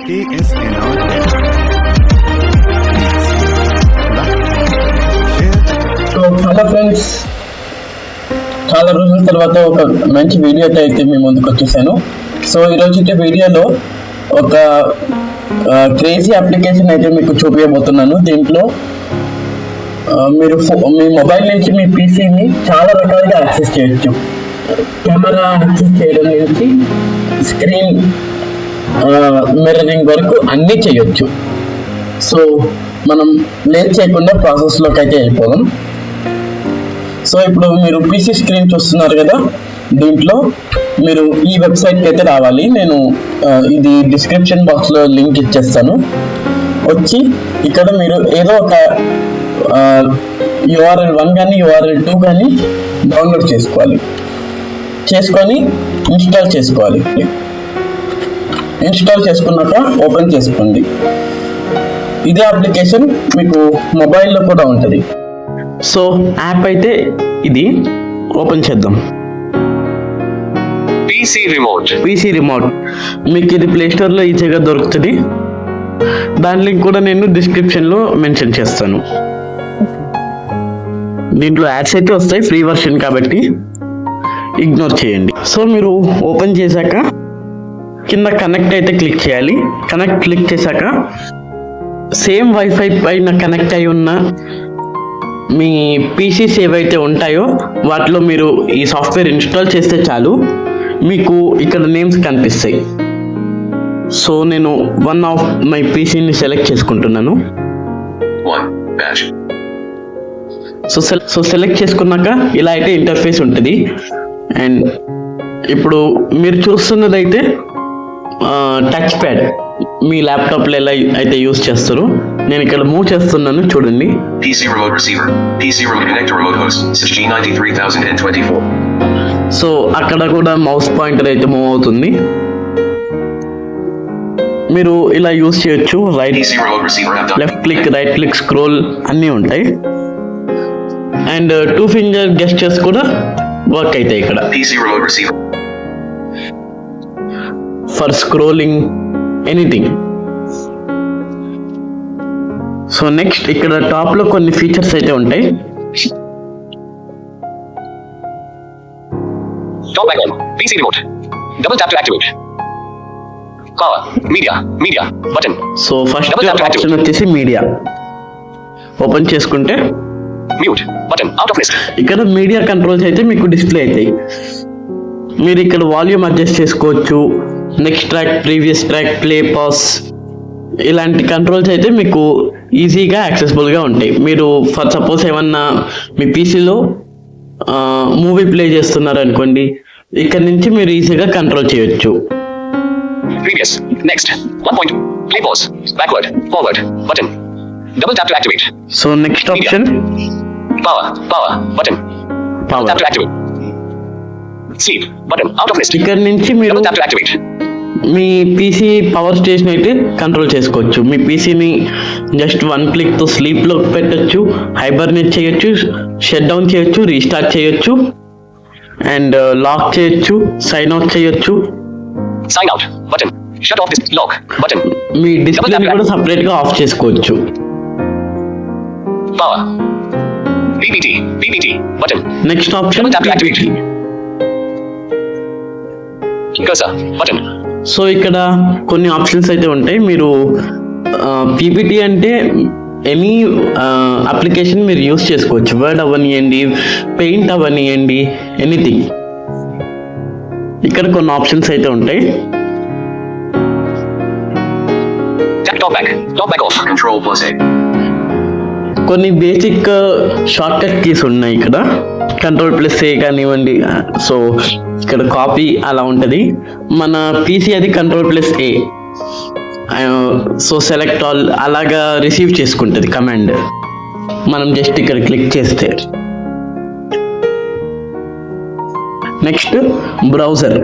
KSNR. Please like, share. So hello friends, చాలా రోజుల తర్వాత ఒక మంచి వీడియో అయితే మీ ముందుకు వచ్చేసాను. సో ఈరోజు వీడియోలో ఒక క్రేజీ అప్లికేషన్ అయితే మీకు చూపించబోతున్నాను. దీంట్లో మీరు మీ మొబైల్ నుంచి మీ పీసీని చాలా రకాలుగా యాక్సెస్ చేయొచ్చు. కెమెరా యాక్సెస్ చేయడం నుంచి స్క్రీన్ మిర్రరింగ్ వరకు అన్నీ చేయొచ్చు. సో మనం లేట్ చేయకుండా ప్రాసెస్లోకి అయితే వెళ్ళిపోదాం. సో ఇప్పుడు మీరు పీసీ స్క్రీన్ చూస్తున్నారు కదా, దీంట్లో మీరు ఈ వెబ్సైట్కి అయితే రావాలి. నేను ఇది డిస్క్రిప్షన్ బాక్స్లో లింక్ ఇచ్చేస్తాను. వచ్చి ఇక్కడ మీరు ఏదో ఒక URL 1 కానీ URL 2 కానీ డౌన్లోడ్ చేసుకొని ఇన్స్టాల్ చేసుకోవాలి. ఇన్స్టాల్ చేసుకున్నాక ఓపెన్ చేసుకోండి. ఇదే అప్లికేషన్ మీకు మొబైల్లో కూడా ఉంటుంది. సో యాప్ అయితే ఇది ఓపెన్ చేద్దాం. పీసీ రిమోట్ మీకు ఇది ప్లే స్టోర్లో ఈజీగా దొరుకుతుంది. దాని లింక్ కూడా నేను డిస్క్రిప్షన్లో మెన్షన్ చేస్తాను. దీంట్లో యాడ్స్ అయితే వస్తాయి, ఫ్రీ వర్షన్ కాబట్టి ఇగ్నోర్ చేయండి. సో మీరు ఓపెన్ చేశాక కింద కనెక్ట్ అయితే క్లిక్ చేయాలి. కనెక్ట్ క్లిక్ చేశాక సేమ్ వైఫై పైన కనెక్ట్ అయి ఉన్న మీ పీసీస్ ఏవైతే ఉంటాయో వాటిలో మీరు ఈ సాఫ్ట్వేర్ ఇన్స్టాల్ చేస్తే చాలు, మీకు ఇక్కడ నేమ్స్ కనిపిస్తాయి. సో నేను వన్ ఆఫ్ మై పీసీని సెలెక్ట్ చేసుకుంటున్నాను. సో సెలెక్ట్ చేసుకున్నాక ఇలా అయితే ఇంటర్ఫేస్ ఉంటుంది. అండ్ ఇప్పుడు మీరు చూస్తున్నదైతే టచ్ ప్యాడ్ మీ ల్యాప్టాప్లో ఎలా అయితే యూస్ చేస్తారు, నేను ఇక్కడ మూవ్ చేస్తున్నాను చూడండి. PC remote receiver, PC remote connector remote host, SG93024. So అక్కడ కూడా మౌస్ పాయింటర్ అయితే మూవ్ అవుతుంది. మీరు ఇలా యూస్ చేయొచ్చు. Right left click, right click, scroll అన్నీ ఉంటాయి. అండ్ 2 finger గెస్చర్స్ కూడా వర్క్ అవుతాయి ఇక్కడ. PC remote receiver for scrolling anything. So next ఇక్కడ టాప్ లో కొన్ని ఫీచర్స్ అయితే ఉంటాయి. Top icon, PC remote. Double tap to activate. Power, media button. So first option వచ్చేసి మీడియా. ఓపెన్ చేసుకుంటే Mute button out of list. ఇక్కడ media controls అయితే మీకు డిస్ప్లే అవుతాయి. మీరు ఇక్కడ వాల్యూమ్ అడ్జస్ట్ చేసుకోవచ్చు. Next track, previous track, play, pass ఇలాంటి కంట్రోల్స్ అయితే మీకు ఈజీగా యాక్సెసిబుల్గా ఉంటాయి. మీరు ఫర్ సపోజ్ ఏమన్నా మీ పీసీలో మూవీ ప్లే చేస్తున్నారు అనుకోండి, ఇక్కడ నుంచి మీరు ఈజీగా కంట్రోల్ చేయొచ్చు. Previous, next, 1 point, play, pause, backward, forward button. Double tap to activate. So next option Power button. Power. Tap to activate. Sleep button out of list. ఇక్కడ నుంచి మీరు Double tap to activate. Me PC power station అయితే control చేసుకోవచ్చు. మీ పీసీని just 1 క్లిక్తో స్లీప్లో పెట్టచ్చు, hibernate చేయొచ్చు, shut down చేయొచ్చు, restart చేయొచ్చు, and lock చేయొచ్చు, సైన్ అవుట్ చేయొచ్చు. Sign out button. Shut off this lock button. మీ డిస్ప్లేని కూడా సపరేట్గా ఆఫ్ చేసుకోవచ్చు. Power. PPT button. Next option Double tap to activate. Cursor button. So ఇక్కడ కొన్ని ఆప్షన్స్ అయితే ఉంటాయి. మీరు పీపీటీ అంటే ఎనీ అప్లికేషన్ మీరు యూస్ చేసుకోవచ్చు. వర్డ్ అవనియండి, పెయింట్ అవనియండి, ఎనీథింగ్. ఇక్కడ కొన్ని ఆప్షన్స్ అయితే ఉంటాయి. Talk back off. Control plus A. కొన్ని బేసిక్ షార్ట్ కట్ కీస్ ఉన్నాయి ఇక్కడ. కంట్రోల్ ప్లస్ ఏ కానివ్వండి. సో ఇక్కడ కాపీ అలా ఉంటుంది. మన పీసీ అది కంట్రోల్ ప్లస్ ఏ. సో సెలెక్ట్ ఆల్ అలాగా రిసీవ్ చేసుకుంటుంది కమాండ్. మనం జస్ట్ ఇక్కడ క్లిక్ చేస్తే నెక్స్ట్ బ్రౌజర్.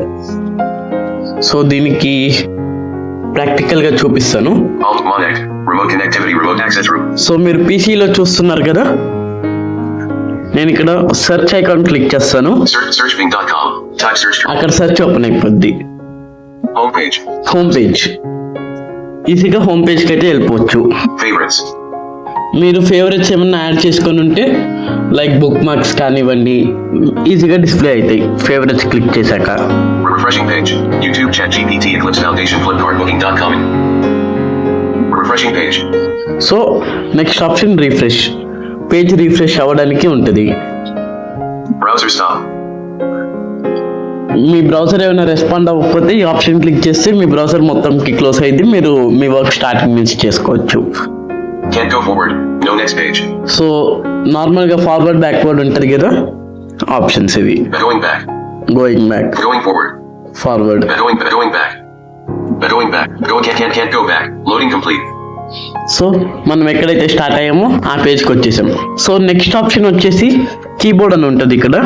సో దీనికి ప్రాక్టికల్గా చూపిస్తాను. Remote connectivity, remote access room. So మీరు పీసీలో చూస్తున్నారు కదా, నేను ఇక్కడ సెర్చ్ ఐకాన్ క్లిక్ చేస్తాను. Searchbing.com. Type search. అక్కడ సెర్చ్ ఓపెన్ అయిపోద్ది. Home page. ఈజీగా హోమ్ పేజ్కి అయితే వెళ్ళిపోవచ్చు. Favorites. మీరు ఫేవరెట్స్ ఏమన్నా యాడ్ చేసుకొని ఉంటే లైక్ బుక్ మార్క్స్ కానివ్వండి ఈజీగా డిస్ప్లే అవుతాయి ఫేవరెట్స్ క్లిక్ చేశాక. Refreshing page. YouTube, ChatGPT, Eclipse Foundation, Flipkart, Booking.com. Refreshing page. So next option refresh. Page refresh అవ్వడానికి ఉంటుంది. Browser stop. మీ బ్రౌజర్ ఏమైనా రెస్పాండ్ అవ్వకపోతే ఈ ఆప్షన్ క్లిక్ చేస్తే మీ బ్రౌజర్ మొత్తంకి క్లోజ్ అయింది, మీరు మీ వర్క్ స్టార్టింగ్ నుంచి చేసుకోవచ్చు. Can't go forward. No next page. So నార్మల్గా ఫార్వర్డ్ బ్యాక్వర్డ్ ఉంటుంది కదా ఆప్షన్స్ ఇవి. Going back. Going back, Going forward. Forward. Going back. Going back. Can't go back. Loading complete. So మనం ఎక్కడైతే స్టార్ట్ అయ్యామో ఆ పేజ్కి వచ్చేసాం. సో నెక్స్ట్ ఆప్షన్ వచ్చేసి keyboard అని ఉంటుంది ఇక్కడ.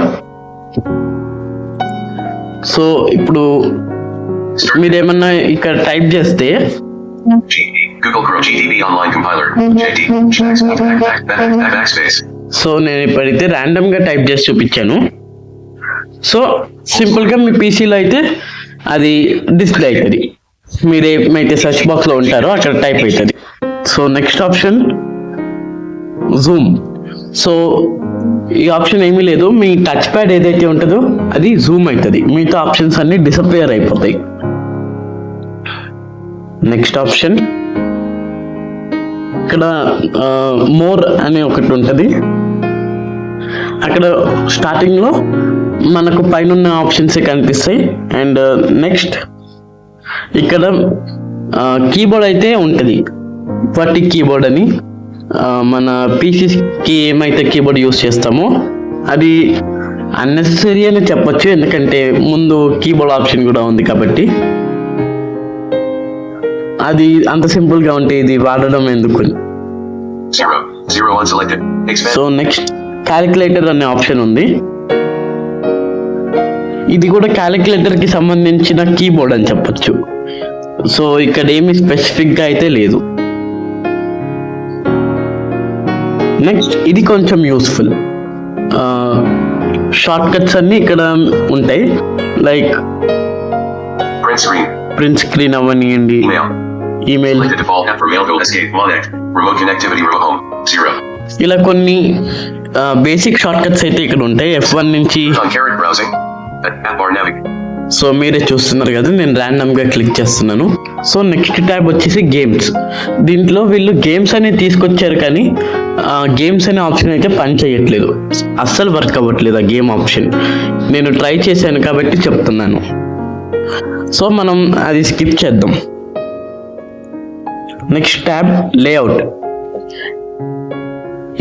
సో ఇప్పుడు మీరేమన్నా ఇక్కడ టైప్ చేస్తే Google Chrome GTB online compiler. JD. Backspace. So నేను ఇప్పుడైతే ర్యాండమ్గా టైప్ చేసి చూపించాను. సో సింపుల్గా మీ పీసీలో అయితే అది డిస్ప్లే అవుతుంది. మీరు ఏమైతే సెర్చ్ బాక్స్లో ఉంటారో అక్కడ టైప్ అవుతుంది. So next option Zoom. So ఈ ఆప్షన్ ఏమీ లేదు, మీ టచ్ ప్యాడ్ ఏదైతే ఉంటుందో అది జూమ్ అవుతుంది, మిగతా ఆప్షన్స్ అన్ని డిసపియర్ అయిపోతాయి. నెక్స్ట్ ఆప్షన్ ఇక్కడ మోర్ అనే ఒకటి ఉంటుంది. అక్కడ స్టార్టింగ్లో మనకు పైన ఆప్షన్స్ కనిపిస్తాయి. అండ్ నెక్స్ట్ ఇక్కడ కీబోర్డ్ అయితే ఉంటుంది, వర్టిక్ కీబోర్డ్ అని. మన పీసీకి ఏమైతే కీబోర్డ్ యూస్ చేస్తామో అది అన్నెసెసరీ అని చెప్పొచ్చు, ఎందుకంటే ముందు కీబోర్డ్ ఆప్షన్ కూడా ఉంది కాబట్టి. అది అంత సింపుల్గా ఉంటే ఇది వాడడం ఎందుకు. 0 unselected. Expand. So next calculator అనే ఆప్షన్ ఉంది. ఇది కూడా క్యాలిక్యులేటర్కి సంబంధించిన కీబోర్డ్ అని చెప్పొచ్చు. సో ఇక్కడ ఏమి స్పెసిఫిక్గా అయితే లేదు. నెక్స్ట్ ఇది కొంచెం యూస్ఫుల్. షార్ట్ కట్స్ అన్నీ ఇక్కడ ఉంటాయి, like Print screen. Print screen అవ్వనియండి, Email. Email, Select the default app for mail. Go escape. Monect. Remote connectivity. Remote home. 0. ఇలా కొన్ని బేసిక్ షార్ట్ కట్స్ అయితే ఇక్కడ ఉంటాయి. F1 నుంచి. On carrot browsing. App bar navigate. So మీరే చూస్తున్నారు కదా, నేను ర్యాండమ్గా క్లిక్ చేస్తున్నాను. సో నెక్స్ట్ ట్యాబ్ వచ్చేసి గేమ్స్. దీంట్లో వీళ్ళు గేమ్స్ అనేది తీసుకొచ్చారు, కానీ గేమ్స్ అనే ఆప్షన్ అయితే పని చేయట్లేదు, అస్సలు వర్క్ అవ్వట్లేదు ఆ గేమ్ ఆప్షన్. నేను ట్రై చేశాను కాబట్టి చెప్తున్నాను. సో మనం అది స్కిప్ చేద్దాం. Next tab layout.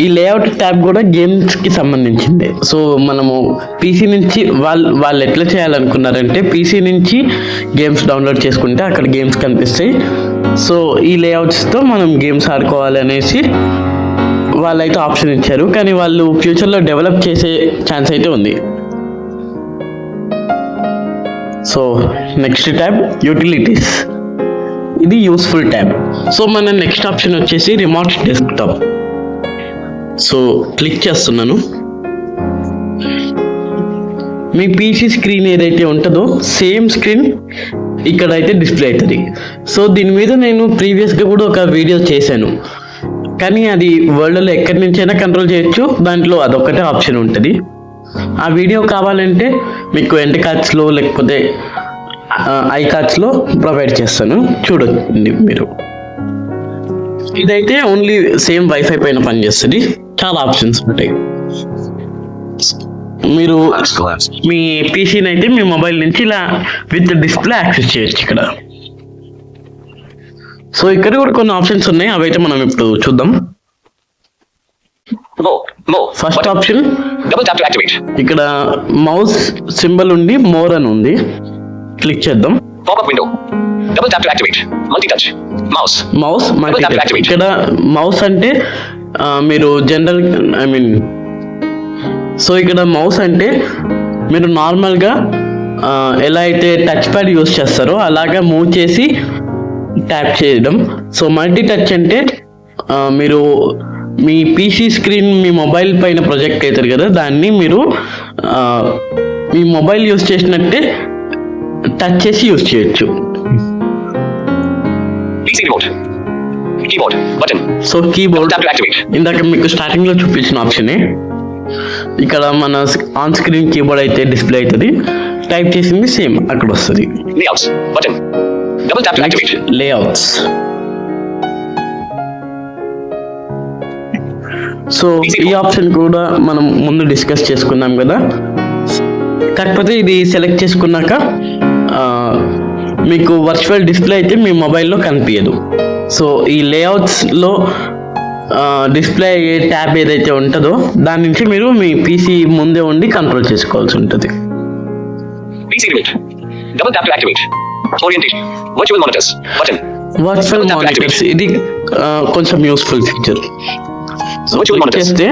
ఈ లేఅవుట్ ట్యాబ్ కూడా గేమ్స్కి సంబంధించింది. సో మనము పీసీ నుంచి వాళ్ళు ఎట్లా చేయాలనుకున్నారంటే పీసీ నుంచి గేమ్స్ డౌన్లోడ్ చేసుకుంటే అక్కడ గేమ్స్ కనిపిస్తాయి. సో ఈ లేఅవుట్స్తో మనం గేమ్స్ ఆడుకోవాలి అనేసి వాళ్ళైతే ఆప్షన్ ఇచ్చారు, కానీ వాళ్ళు ఫ్యూచర్లో డెవలప్ చేసే ఛాన్స్ అయితే ఉంది. So next tab utilities. ఇది యూస్ఫుల్ ట్యాబ్. సో మన నెక్స్ట్ ఆప్షన్ వచ్చేసి రిమోట్ డెస్క్టాప్. సో క్లిక్ చేస్తున్నాను. మీ పీసీ స్క్రీన్ ఏదైతే ఉంటుందో సేమ్ స్క్రీన్ ఇక్కడ అయితే డిస్ప్లే అవుతుంది. సో దీని మీద నేను ప్రీవియస్గా కూడా ఒక వీడియో చేశాను, కానీ అది వరల్డ్లో ఎక్కడి నుంచైనా కంట్రోల్ చేయొచ్చు, దాంట్లో అదొక్కటే ఆప్షన్ ఉంటుంది. ఆ వీడియో కావాలంటే మీకు ఎండ్ కార్డ్స్లో లేకపోతే ఐ కార్డ్స్లో ప్రొవైడ్ చేస్తాను, చూడండి మీరు. ఇదైతే ఓన్లీ సేమ్ వైఫై పైన పనిచేస్తుంది, చాలా ఆప్షన్స్ ఉంటాయి. మీరు మీ పీసీని అయితే మీ మొబైల్ నుంచి ఇలా విత్ డిస్ప్లే యాక్సెస్ చేయొచ్చు ఇక్కడ. సో ఇక్కడ కూడా కొన్ని ఆప్షన్స్ ఉన్నాయి, అవైతే మనం ఇప్పుడు చూద్దాం. First option Double tap to activate. ఇక్కడ మౌస్ సింబల్ ఉండి మోర్ అని ఉంది, క్లిక్ చేద్దాం. Pop-up window. Double tap to activate. Multi-touch. Mouse. Mouse multi Double tap to activate. ఇక్కడ మౌస్ అంటే మీరు జనరల్ సో ఇక్కడ మౌస్ అంటే మీరు నార్మల్గా ఎలా అయితే టచ్ ప్యాడ్ యూస్ చేస్తారో అలాగా మూవ్ చేసి ట్యాప్ చేయడం. సో మల్టీ టచ్ అంటే మీరు మీ పీసీ స్క్రీన్ మీ మొబైల్ పైన ప్రొజెక్ట్ అవుతారు కదా, దాన్ని మీరు మీ మొబైల్ యూస్ చేసినట్టే టచ్ చేసి యూస్ చేయొచ్చు. PC remote. Keyboard. Button. So keyboard Tap to activate. ఇందాక మీకు స్టార్టింగ్ లో చూపించిన ఆప్షనే. ఇక్కడ మన ఆన్ స్క్రీన్ కీబోర్డ్ అయితే డిస్ప్లే అవుతుంది, టైప్ చేసింది సేమ్ అక్కడ వస్తుంది. Layouts. Button. Double tap to activate. Layouts. So ఈ ఆప్షన్ కూడా మనం ముందు డిస్కస్ చేసుకున్నాం కదా, కాకపోతే ఇది సెలెక్ట్ చేసుకున్నాక మీకు వర్చువల్ డిస్ప్లే అయితే మీ మొబైల్లో కనిపించదు. సో ఈ లేఅవుట్స్లో డిస్ప్లే అయ్యే ట్యాబ్ ఏదైతే ఉంటుందో దాని నుంచి మీరు మీ పీసీ ముందే ఉండి కంట్రోల్ చేసుకోవాల్సి ఉంటుంది. PC remote. Double tap to activate. Orientation. Virtual monitors. Button. Virtual monitors ఇది కొంచెం useful feature. So Virtual click monitors. చేస్తే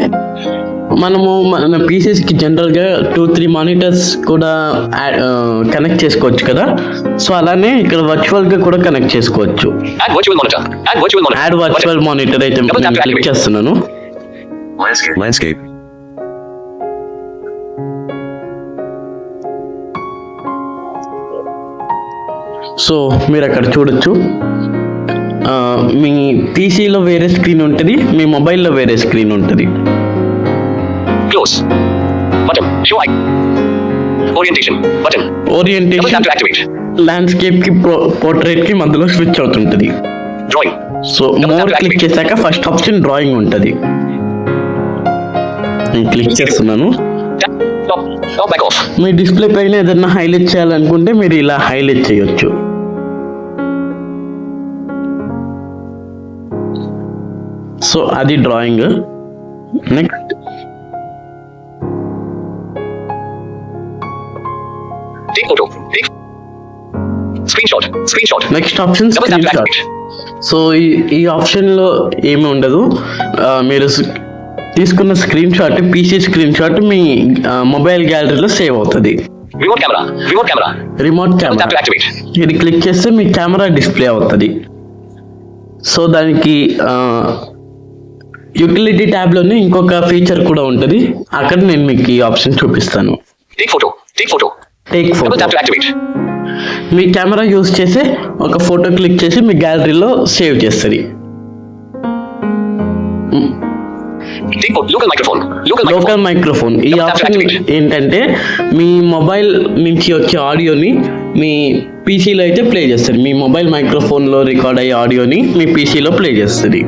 మనము మన పీసీస్కి జనరల్గా 2-3 మానిటర్స్ కూడా కనెక్ట్ చేసుకోవచ్చు కదా, సో అలానే ఇక్కడ వర్చువల్గా కూడా కనెక్ట్ చేసుకోవచ్చు. Add virtual monitor. Add virtual monitor. Add virtual monitor అయితే Double tap నేను to క్లిక్ activate. చేస్తున్నాను. Landscape. సో మీరు అక్కడ చూడొచ్చు, మీ పీసీలో వేరే స్క్రీన్ ఉంటుంది, మీ మొబైల్లో వేరే స్క్రీన్ ఉంటుంది. Close. Button. Show icon. Orientation. Button. Double tap orientation to activate. ల్యాండ్స్కేప్కి పోర్ట్రేట్కి మధ్యలో స్విచ్ అవుతుంటుంది. Drawing. సో మోర్ క్లిక్ చేశాక ఫస్ట్ ఆప్షన్ డ్రాయింగ్ ఉంటుంది. నేను క్లిక్ చేస్తున్నాను. Tap. Top. Top back off. మీ డిస్ప్లే పైన ఏదైనా హైలైట్ చేయాలనుకుంటే మీరు ఇలా హైలైట్ చేయొచ్చు. సో అది drawing. Next Take photo. Take. Screenshot. Screenshot. Next option Double tap screen to shot. activate. So ఈ ఆప్షన్లో ఏమి ఉండదు, మీరు తీసుకున్న screen shot, PC screen shot మీ మొబైల్ గ్యాలరీలో సేవ్ అవుతుంది. Remote camera. Remote camera. Remote Double tap camera to activate. ఇది క్లిక్ చేస్తే మీ కెమెరా డిస్ప్లే అవుతుంది. సో దానికి యూటిలిటీ ట్యాబ్లోనే ఇంకొక ఫీచర్ కూడా ఉంటుంది, అక్కడ నేను మీకు ఈ ఆప్షన్ చూపిస్తాను. Take photo. Take photo. Take Double photo. tap to activate. Me camera use చేసి ఒక ఫోటో క్లిక్ చేసి మీ గ్యాలరీలో సేవ్ చేస్తుంది. Take photo. Local microphone. Local microphone. Local microphone ఈ Double tap to option activate. ఏంటంటే మీ మొబైల్ నుంచి వచ్చే ఆడియోని మీ పీసీలో అయితే ప్లే చేస్తుంది. మీ మొబైల్ మైక్రోఫోన్లో రికార్డ్ అయ్యే ఆడియోని మీ పీసీలో ప్లే చేస్తుంది.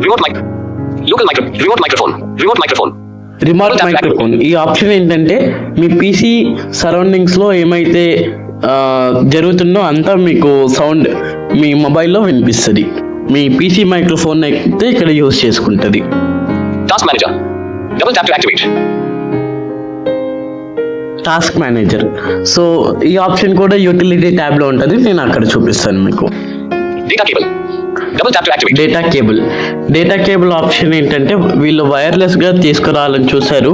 Remote mic. Local micro. Remote microphone. Remote microphone. Remote Double tap to microphone ఈ option ఏంటంటే మీ పీసీ సరౌండింగ్స్లో ఏమైతే జరుగుతుందో అంతా మీకు సౌండ్ మీ మొబైల్లో వినిపిస్తుంది. మీ పీసీ మైక్రోఫోన్ అయితే ఇక్కడ యూజ్ చేసుకుంటుంది. Task manager. Double tap to activate. Task manager. So ఈ ఆప్షన్ కూడా యూటిలిటీ ట్యాబ్లో ఉంటుంది, నేను అక్కడ చూపిస్తాను మీకు. Data cable. Double tap to activate. Data cable option ఏంటంటే వీళ్ళు వైర్లెస్గా తీసుకురావాలని చూశారు.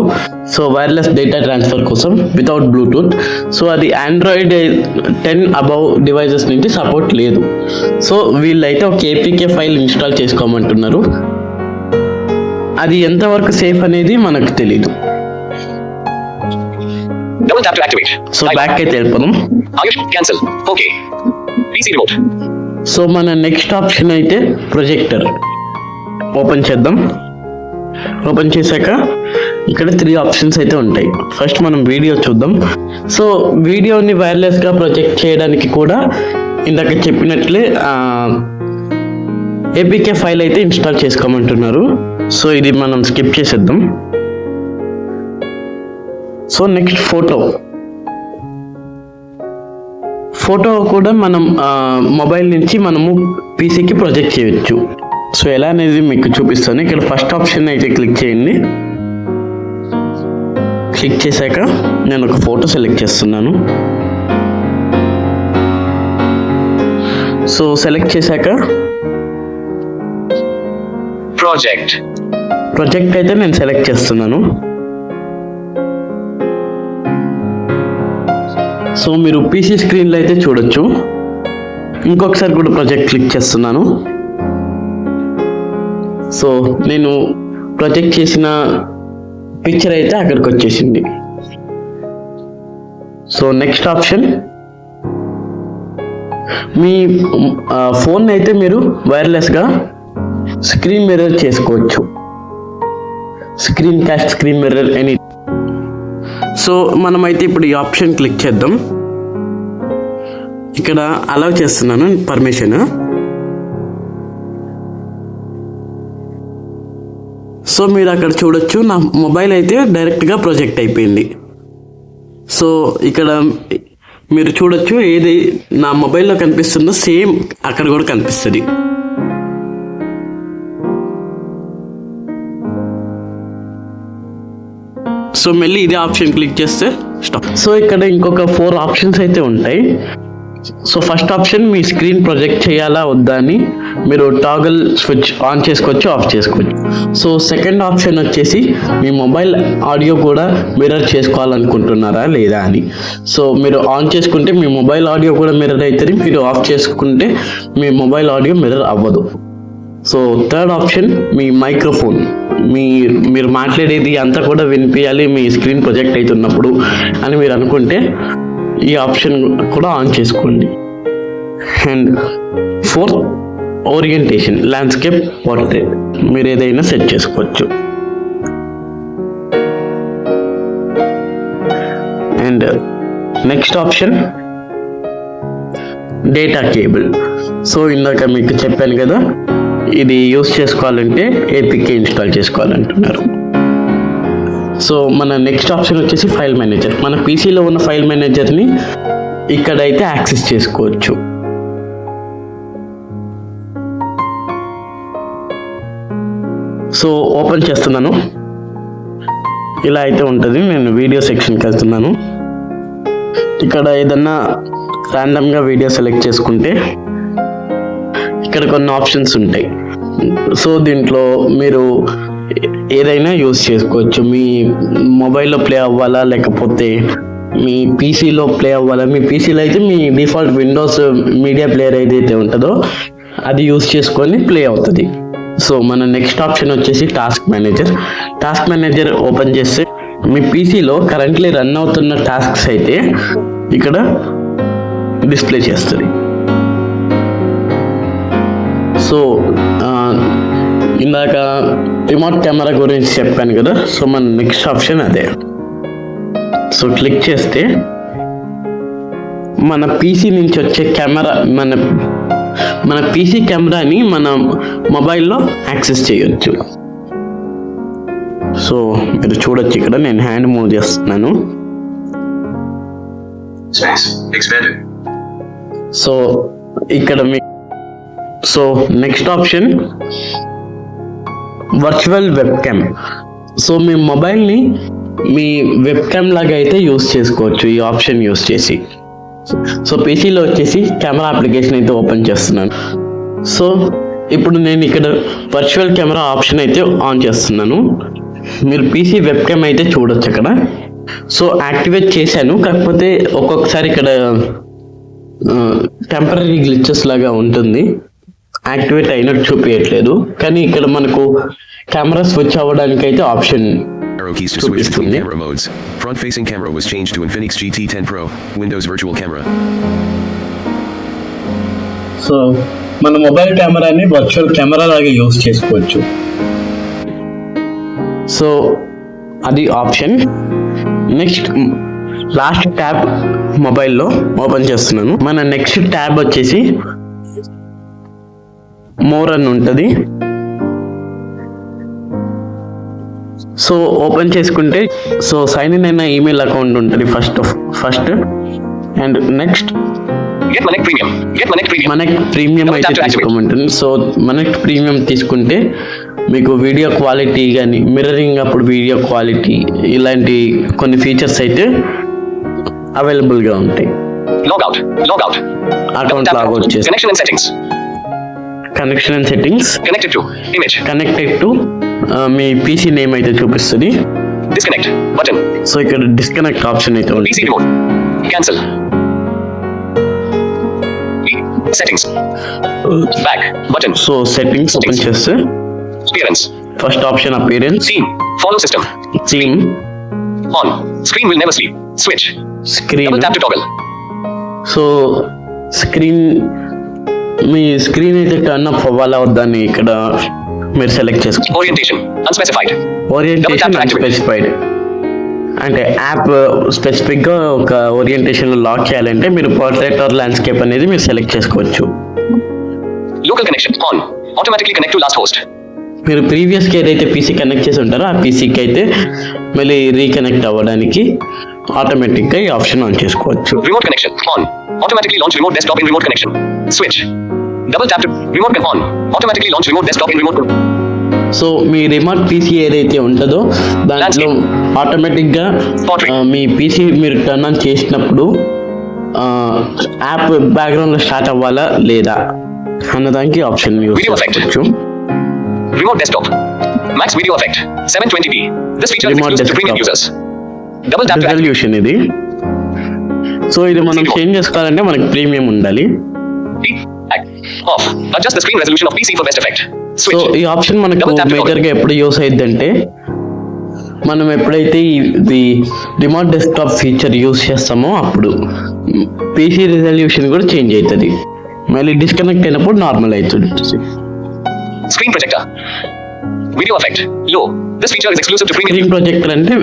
సో వైర్లెస్ డేటా ట్రాన్స్ఫర్ కోసం వితౌట్ బ్లూటూత్. సో అది ఆండ్రాయిడ్ 10 అబవ్ డివైజెస్ నుంచి సపోర్ట్ లేదు. సో వీళ్ళైతే ఒక ఏపీకే ఫైల్ ఇన్స్టాల్ చేసుకోమంటున్నారు. అది ఎంతవరకు సేఫ్ అనేది మనకు తెలియదు. Double tap to activate. So back అయితే వెళ్ళిపోదాం. Ayush. Cancel. Okay. PC remote. So మన నెక్స్ట్ ఆప్షన్ అయితే ప్రొజెక్టర్. ఓపెన్ చేద్దాం. ఓపెన్ చేశాక ఇక్కడ 3 ఆప్షన్స్ అయితే ఉంటాయి. ఫస్ట్ మనం వీడియో చూద్దాం. సో వీడియోని వైర్లెస్గా ప్రొజెక్ట్ చేయడానికి కూడా ఇందాక చెప్పినట్లే ఏపీకే ఫైల్ అయితే ఇన్స్టాల్ చేసుకోమంటున్నారు. సో ఇది మనం స్కిప్ చేసేద్దాం. సో నెక్స్ట్ ఫోటో కూడా మనం మొబైల్ నుంచి మనము పీసీకి ప్రొజెక్ట్ చేయొచ్చు. సో ఎలా అనేది మీకు చూపిస్తాను. ఇక్కడ ఫస్ట్ ఆప్షన్ అయితే క్లిక్ చేయండి. క్లిక్ చేశాక నేను ఒక ఫోటో సెలెక్ట్ చేస్తున్నాను. సో సెలెక్ట్ చేశాక ప్రొజెక్ట్ అయితే నేను సెలెక్ట్ చేస్తున్నాను. సో మీరు పీసీ స్క్రీన్లో అయితే చూడొచ్చు. ఇంకొకసారి కూడా ప్రొజెక్ట్ క్లిక్ చేస్తున్నాను. సో నేను ప్రొజెక్ట్ చేసిన పిక్చర్ అయితే అక్కడికి వచ్చేసింది. సో నెక్స్ట్ ఆప్షన్ మీ ఫోన్ అయితే మీరు వైర్లెస్గా స్క్రీన్ మిర్రర్ చేసుకోవచ్చు. Screen cost, screen mirror any. So మనమైతే ఇప్పుడు ఈ ఆప్షన్ క్లిక్ చేద్దాం. ఇక్కడ అలౌ చేస్తున్నాను పర్మిషన్. సో మీరు అక్కడ చూడొచ్చు, నా మొబైల్ అయితే డైరెక్ట్గా ప్రొజెక్ట్ అయిపోయింది. సో ఇక్కడ మీరు చూడొచ్చు, ఏది నా మొబైల్లో కనిపిస్తుందో సేమ్ అక్కడ కూడా కనిపిస్తుంది. సో మళ్ళీ ఇదే ఆప్షన్ క్లిక్ చేస్తే స్టాప్. సో ఇక్కడ ఇంకొక 4 ఆప్షన్స్ అయితే ఉంటాయి. సో ఫస్ట్ ఆప్షన్ మీ స్క్రీన్ ప్రొజెక్ట్ చేయాలా వద్దా అని మీరు టాగల్ స్విచ్ ఆన్ చేసుకోవచ్చు, ఆఫ్ చేసుకోవచ్చు. సో సెకండ్ ఆప్షన్ వచ్చేసి మీ మొబైల్ ఆడియో కూడా మిర్రర్ చేసుకోవాలనుకుంటున్నారా లేదా అని. సో మీరు ఆన్ చేసుకుంటే మీ మొబైల్ ఆడియో కూడా మిర్రర్ అవుతుంది, మీరు ఆఫ్ చేసుకుంటే మీ మొబైల్ ఆడియో మిర్రర్ అవ్వదు. సో థర్డ్ ఆప్షన్ మీ మైక్రోఫోన్, మీరు మాట్లాడేది అంతా కూడా వినిపించాలి మీ స్క్రీన్ ప్రొజెక్ట్ అవుతున్నప్పుడు అని మీరు అనుకుంటే ఈ ఆప్షన్ కూడా ఆన్ చేసుకోండి. And fourth orientation, landscape, portrait, మీరు ఏదైనా సెట్ చేసుకోవచ్చు. And next option data cable. So ఇందాక మీకు చెప్పాను కదా, ఇది యూస్ చేసుకోవాలంటే ఏపీకే ఇన్స్టాల్ చేసుకోవాలంటున్నారు. సో మన నెక్స్ట్ ఆప్షన్ వచ్చేసి ఫైల్ మేనేజర్. మన పీసీలో ఉన్న ఫైల్ మేనేజర్ని ఇక్కడైతే యాక్సెస్ చేసుకోవచ్చు. సో ఓపెన్ చేస్తున్నాను, ఇలా అయితే ఉంటుంది. నేను వీడియో సెక్షన్కి వెళ్తున్నాను. ఇక్కడ ఏదన్నా ర్యాండమ్గా వీడియో సెలెక్ట్ చేసుకుంటే ఇక్కడ కొన్ని ఆప్షన్స్ ఉంటాయి. సో దీంట్లో మీరు ఏదైనా యూజ్ చేసుకోవచ్చు. మీ మొబైల్లో ప్లే అవ్వాలా లేకపోతే మీ పీసీలో ప్లే అవ్వాలా. మీ పీసీలో అయితే మీ డిఫాల్ట్ విండోస్ మీడియా ప్లేయర్ ఏదైతే ఉంటుందో అది యూజ్ చేసుకొని ప్లే అవుతుంది. సో మన నెక్స్ట్ ఆప్షన్ వచ్చేసి task manager. Task manager open చేస్తే మీ పీసీలో కరెంట్లీ రన్ అవుతున్న టాస్క్స్ అయితే ఇక్కడ డిస్ప్లే చేస్తుంది. సో ఇందాక రిమోట్ కెమెరా గురించి చెప్పాను కదా, సో మన నెక్స్ట్ ఆప్షన్ అదే. సో క్లిక్ చేస్తే మన పీసీ నుంచి వచ్చే కెమెరా, మన పీసీ కెమెరాని మన మొబైల్లో యాక్సెస్ చేయొచ్చు. సో మీరు చూడొచ్చు, ఇక్కడ నేను హ్యాండ్ మూవ్ చేస్తున్నాను. సో ఇక్కడ so next option virtual web cam. So మీ మొబైల్ని మీ వెబ్ క్యామ్ లాగా అయితే యూస్ చేసుకోవచ్చు ఈ ఆప్షన్ యూస్ చేసి. సో పీసీలో వచ్చేసి కెమెరా అప్లికేషన్ అయితే ఓపెన్ చేస్తున్నాను. సో ఇప్పుడు నేను ఇక్కడ వర్చువల్ కెమెరా ఆప్షన్ అయితే ఆన్ చేస్తున్నాను. మీరు పీసీ వెబ్ క్యామ్ అయితే చూడొచ్చు అక్కడ. సో యాక్టివేట్ చేశాను, కాకపోతే ఒక్కొక్కసారి ఇక్కడ టెంపరీ గ్లిచెస్ లాగా ఉంటుంది, యాక్టివేట్ అయినట్టు చూపించట్లేదు. కానీ ఇక్కడ మనకు కెమెరా స్విచ్ అవ్వడానికి అయితే option Arrow keys to switch between camera modes. Front-facing camera was changed to Infinix GT10 Pro, Windows Virtual Camera. So మన మొబైల్ కెమెరాని వర్చువల్ కెమెరా లాగా యూజ్ చేసుకోవచ్చు. సో అది ఆప్షన్. నెక్స్ట్ లాస్ట్ ట్యాబ్ మొబైల్లో open చేస్తున్నాను. మన నెక్స్ట్ ట్యాబ్ వచ్చేసి more అని ఉంటుంది. సో ఓపెన్ చేసుకుంటే సో సైన్ ఇన్ అయిన ఈమెయిల్ అకౌంట్ ఉంటుంది ఫస్ట్. అండ్ నెక్స్ట్ మనకి ప్రీమియం అయితే తీసుకోమంటుంది. సో మనకి ప్రీమియం తీసుకుంటే మీకు వీడియో క్వాలిటీ కానీ మిర్రరింగ్ అప్పుడు వీడియో క్వాలిటీ ఇలాంటి కొన్ని ఫీచర్స్ అయితే అవైలబుల్గా ఉంటాయి. అకౌంట్ లాగౌట్ చేసి connection and settings connected to మీ పీసీ నేమ్ అయితే చూపిస్తుంది. సో ఇక్కడ డిస్కనెక్ట్ ఆప్షన్ అయితే ఉంది. సో సెట్టింగ్స్ ఓపెన్ చేస్తే first option appearance, theme, screen. So మీ స్క్రీన్ అయితే టర్న్ అప్ అవ్వాలా వద్దని ఇక్కడ మీరు సెలెక్ట్ చేసుకోండి. Orientation unspecified. ఓరియంటేషన్ అన్స్పెసిఫైడ్ అంటే యాప్ స్పెసిఫిక్గా ఒక ఓరియంటేషన్లో లాక్ చేయాలంటే మీరు పోర్ట్రేట్ ఆర్ ల్యాండ్స్కేప్ అనేది మీరు సెలెక్ట్ చేసుకోవచ్చు. Local connection on. Automatically connect to last host. మీరు ప్రీవియస్గా ఏదైతే పీసీ కనెక్ట్ చేసి ఉంటారో ఆ పీసీకి అయితే మళ్ళీ రీకనెక్ట్ అవ్వడానికి ఆటోమేటిక్గా ఈ ఆప్షన్ ఆన్ చేసుకోవచ్చు. Remote connection on. Automatically launch remote desktop in remote connection. Switch. Double tap to remote on. Automatically launch remote desktop in remote. So me remote PC ఏదైతే ఉంటుందో దాంట్లో ఆటోమేటిక్గా మీ పీసీ మీరు టర్న్ ఆన్ చేసినప్పుడు app బ్యాక్గ్రౌండ్లో start అవ్వాలా లేదా అన్నదానికి ఆప్షన్ యూస్ చేసుకోవచ్చు. Remote desktop. Max video effect. 720p. This feature is exclusive to premium users. Double tap to resolution ఇది. సో ఇది మనం చేంజ్ చేసుకోవాలంటే మనకి ప్రీమియం ఉండాలి. Off. Adjust the screen resolution of PC for best effect. So Switch. ఈ option మనకు మేజర్గా ఎప్పుడు యూస్ అయ్యిద్దంటే మనం ఎప్పుడైతే ఇది రిమోట్ డెస్క్టాప్ ఫీచర్ యూస్ చేస్తామో అప్పుడు పీసీ రిజల్యూషన్ కూడా చేంజ్ అవుతుంది. మళ్ళీ డిస్కనెక్ట్ అయినప్పుడు నార్మల్ అవుతుంది. Screen projector. Video effect. Low. This feature is exclusive to premium. Screen projector అంటే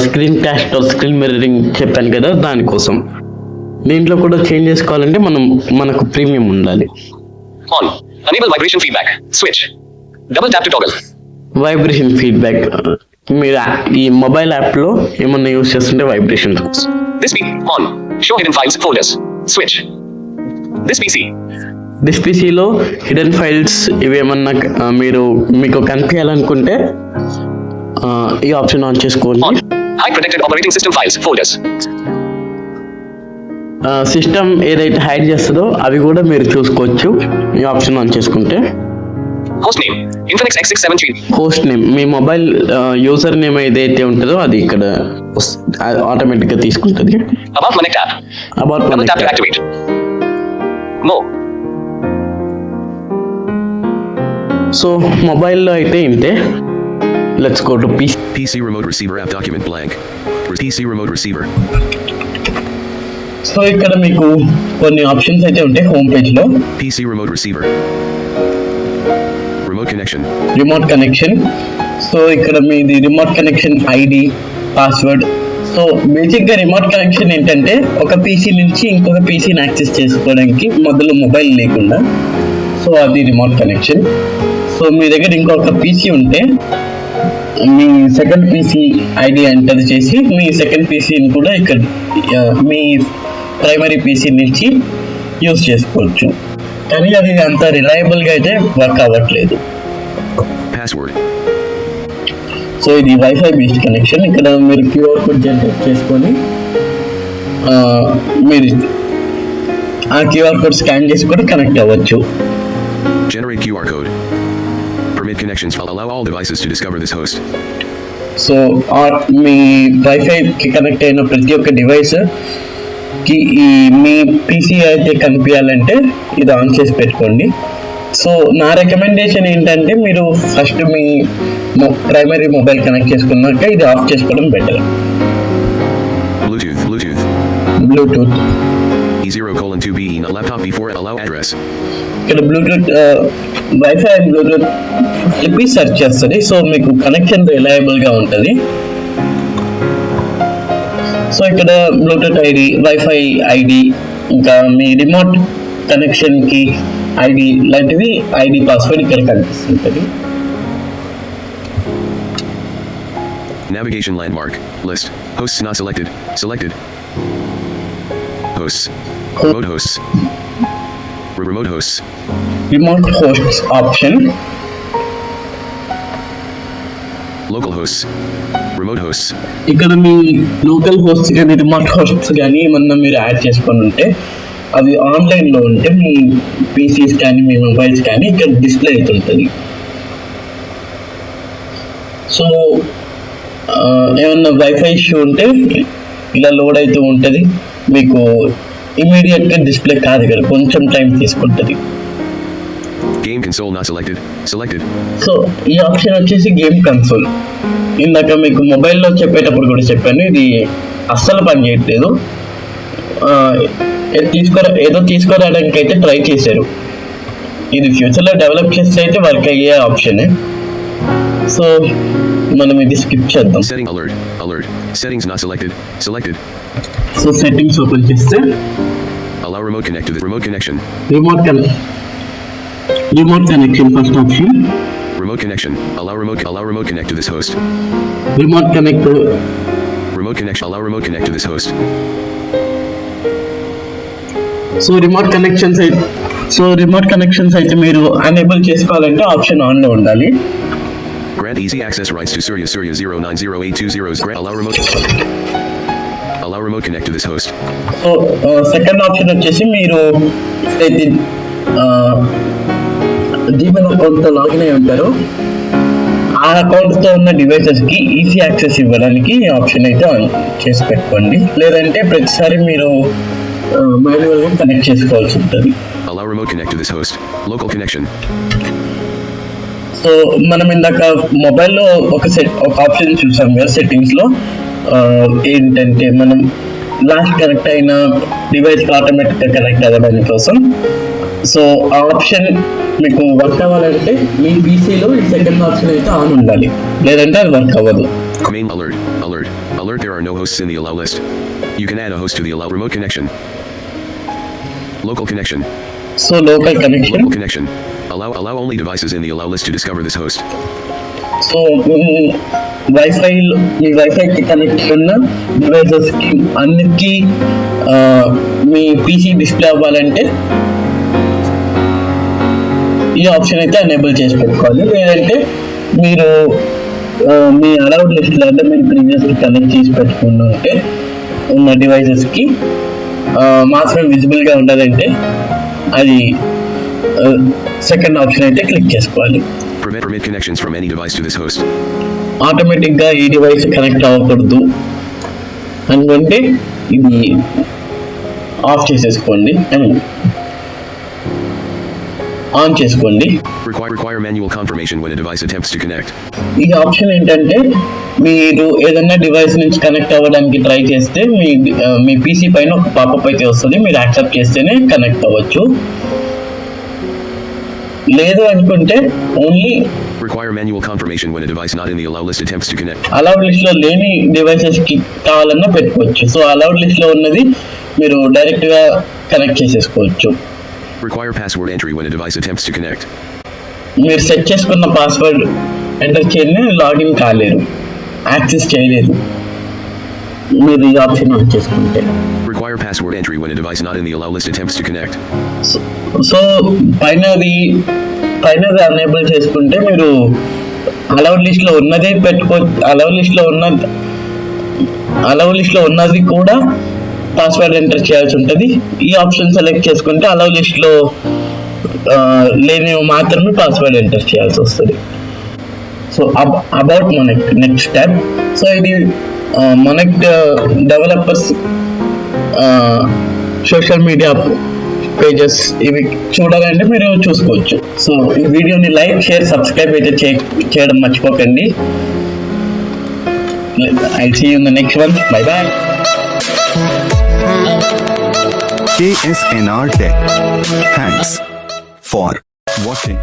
స్క్రీన్ క్యాస్ట్ స్క్రీన్ మిర్రరింగ్ చెప్పాను కదా దానికోసం. దీంట్లో కూడా చేంజ్ చేసుకోవాలంటే మనకు ప్రీమియం ఉండాలి. On. Enable vibration feedback. Switch. Double tap to toggle. Vibration feedback మీరు ఈ మొబైల్ యాప్లో ఏమన్నా యూస్ చేస్తుంటే vibration. This be on. Show hidden files folders. Switch. This PC. This పీసీలో హిడెన్ ఫైల్స్ ఇవేమన్నా మీకు కనిపించాలనుకుంటే ఈ ఆప్షన్ ఆన్ చేసుకోండి. On. Hide protected operating system files folders. System ఏదైతే హైడ్ చేస్తుందో అవి కూడా మీరు చూసుకోవచ్చు ఈ ఆప్షన్ ఆన్ చేసుకుంటే. Host name. Infinix X673. Host name మీ మొబైల్ యూజర్ నేమ్ ఏదైతే ఉంటుందో అది ఇక్కడ ఆటోమేటిక్గా తీసుకుంటుంది. About Connect app. About Double tap to activate. More. So మొబైల్లో అయితే ఇంతే. Let's go to PC remote receiver app document blank. PC remote receiver. So ఇక్కడ మీకు కొన్ని ఆప్షన్స్ అయితే ఉంటాయి హోమ్ పేజ్లో. PC remote receiver. Remote connection. Remote connection. So ఇక్కడ మీది remote connection ID password. So బేసిక్గా రిమోట్ కనెక్షన్ ఏంటంటే ఒక పీసీ నుంచి ఇంకొక పీసీని యాక్సెస్ చేసుకోవడానికి మొదలు మొబైల్ లేకుండా. సో అది రిమోట్ కనెక్షన్. సో మీ దగ్గర ఇంకొక పీసీ ఉంటే మీ సెకండ్ పీసీ ఐడి ఎంటర్ చేసి మీ సెకండ్ పీసీని కూడా ఇక్కడ మీ ప్రైమరీ పీసీ నుంచి యూజ్ చేసుకోవచ్చు. కానీ అది అంత రిలయబుల్గా అయితే వర్క్ అవ్వట్లేదు. Password. సో ఇది వైఫై బేస్డ్ కనెక్షన్. ఇక్కడ మీరు క్యూఆర్ కోడ్ జనరేట్ చేసుకొని మీరు ఆ క్యూఆర్ కోడ్ స్కాన్ చేసి కూడా కనెక్ట్ అవ్వచ్చు. Generate QR code. Permit connections. Allow all devices to discover this host. So మీ వైఫైకి కనెక్ట్ అయిన ప్రతి ఒక్క డివైస్ కి ఈ మీ పీసీ అయితే కనిపించాలంటే ఇది ఆన్ చేసి పెట్టుకోండి. సో నా రికమెండేషన్ ఏంటంటే మీరు ఫస్ట్ మీ ప్రైమరీ మొబైల్ కనెక్ట్ చేసుకున్నాక ఇది ఆఫ్ చేసుకోవడం better. Bluetooth E0:2B laptop before allow address. ఇక్కడ బ్లూటూత్ వైఫై అండ్ బ్లూటూత్ చెప్పి సెర్చ్ చేస్తుంది. సో మీకు కనెక్షన్ రిలయబుల్గా ఉంటుంది. సో ఇక్కడ బ్లూటూత్ ఐడి, వైఫై ఐడి, ఇంకా మీ రిమోట్ కనెక్షన్కి ఐడి లాంటివి ఐడి పాస్వర్డ్ ఇక్కడ కనిపిస్తుంటుంది. Navigation landmark list. Hosts not selected. Selected. Hosts. Remote hosts. Remote hosts. Remote hosts option. Local hosts. Remote hosts. ఇక్కడ మీ local hosts కానీ remote hosts కానీ ఏమన్నా మీరు add చేసుకొని ఉంటే అవి ఆన్లైన్లో ఉంటే మీ పీసీస్ కానీ మీ మొబైల్స్ కానీ ఇక్కడ డిస్ప్లే అవుతుంటుంది. సో ఏమన్నా వైఫై ఇష్యూ ఉంటే ఇలా లోడ్ అవుతూ ఉంటుంది. మీకు ఇమీడియట్గా డిస్ప్లే కాదు ఇక్కడ, కొంచెం టైం తీసుకుంటుంది. Game console not selected. Selected. So ఈ ఆప్షన్ వచ్చేసి గేమ్ కన్సోల్. ఇందాక మీకు మొబైల్లో చెప్పేటప్పుడు కూడా చెప్పాను, ఇది అస్సలు పని చేయట్లేదు. ఏదో తీసుకురావడానికి అయితే ట్రై చేశారు. ఇది ఫ్యూచర్లో డెవలప్ చేస్తే అయితే వర్క్ అయ్యే ఆప్షనే. సో మనం ఇది స్కిప్ చేద్దాం. Setting alert. Settings not selected. Selected. So settings open చేస్తే Allow remote connect to the remote connection. Remote connection first option. Remote connection. Allow remote connect to this host. Remote connect. Remote connection. Allow remote connect to this host. So remote connections అయితే మీరు enable చేసుకోవాలంటే option on లో ఉండాలి. Grant easy access rights to Surya 0908220's grant allow remote connect to this host. So second option వచ్చేసి మీరు అయితే Gmail అకౌంట్తో login అయి ఉంటారు, ఆ అకౌంట్తో ఉన్న డివైసెస్కి ఈజీ యాక్సెస్ ఇవ్వడానికి ఆప్షన్ అయితే ఆన్ చేసి పెట్టుకోండి. లేదంటే ప్రతిసారి మీరు మాన్యువల్గా కనెక్ట్ చేసుకోవాల్సి ఉంటుంది. Allow remote connect to this host. Local connection. So మనం ఇందాక మొబైల్లో ఒక ఆప్షన్ చూసాం కదా సెట్టింగ్స్లో, ఏంటంటే మనం లాస్ట్ కనెక్ట్ అయిన డివైస్కి ఆటోమేటిక్గా కనెక్ట్ అవ్వడానికి కోసం. సో ఆ ఆప్షన్ మీకు వర్క్ అవ్వాలంటే మీ పీసీలో ఈ సెకండ్ ఆప్షన్ అయితే ఆన్ ఉండాలి, లేదంటే అది వర్క్ అవ్వదు. Main alert there are no hosts in the allow list. You can add a host to the allow remote connection. Local connection. So local connection. Allow only devices in the allow list to discover this host. So మీ వైఫైకి connect ఉన్న డివైసెస్కి అన్నిటికీ మీ PC display అవ్వాలంటే ఈ option అయితే enable చేసి పెట్టుకోవాలి. లేదంటే మీరు మీ అలౌడ్ లిస్ట్లో అంటే మీరు ప్రీవియస్కి కనెక్ట్ చేసి పెట్టుకుంటే ఉన్న డివైసెస్కి మాత్రమే విజిబుల్గా ఉండదంటే అది సెకండ్ ఆప్షన్ అయితే క్లిక్ చేసుకోవాలి. Permit connections from any device to this host. ఆటోమేటిక్గా ఈ డివైస్ కనెక్ట్ అవ్వకూడదు అనుకుంటే ఇది ఆఫ్ చేసేసుకోండి, ఆన్ చేసుకోండి. Require manual confirmation when a device attempts to connect. ఈ ఆప్షన్ ఏంటంటే మీరు ఏదైనా డివైస్ నుంచి కనెక్ట్ అవ్వడానికి ట్రై చేస్తే మీ పీసీ పైన ఒక పాపప్ అయితే వస్తుంది, మీరు యాక్సెప్ట్ చేస్తేనే కనెక్ట్ అవ్వచ్చు. లేదు అనుకుంటే only Require manual confirmation when a device not in the allow list attempts to connect. Allowed list లో లేని డివైసెస్ కి కావాలన్నా పెట్టుకోవచ్చు. సో అలౌడ్ లిస్ట్ లో ఉన్నది మీరు డైరెక్ట్ గా కనెక్ట్ చేసేసుకోవచ్చు. Require password entry when a device attempts to connect. మీరు సెట్ చేసుకున్న పాస్వర్డ్ ఎంటర్ చేయని లాగిన్ కాలేరు, యాక్సెస్ చేయలేరు మీరు ఈ ఆప్షన్ ఆన్ చేసుకుంటే. Require password entry when a device not in the allow list attempts to connect. So పైనది enable చేసుకుంటే మీరు అలౌడ్ లిస్ట్ లో ఉన్నదే అలౌడ్ లిస్ట్ లో ఉన్నది కూడా పాస్వర్డ్ ఎంటర్ చేయాల్సి ఉంటుంది. ఈ ఆప్షన్ సెలెక్ట్ చేసుకుంటే అలౌ లిస్ట్ లో లేనివి మాత్రమే పాస్వర్డ్ ఎంటర్ చేయాల్సి వస్తుంది. సో అబౌట్ మనకి నెక్స్ట్ స్టెప్. సో ఇది మనకి డెవలపర్స్ సోషల్ మీడియా పేజెస్ ఇవి చూడాలంటే మీరు చూసుకోవచ్చు. సో ఈ వీడియోని లైక్, షేర్, సబ్స్క్రైబ్ అయితే చేయడం మర్చిపోకండి. I'll see you in the next one. Bye bye. KSNR Tech. Thanks for watching.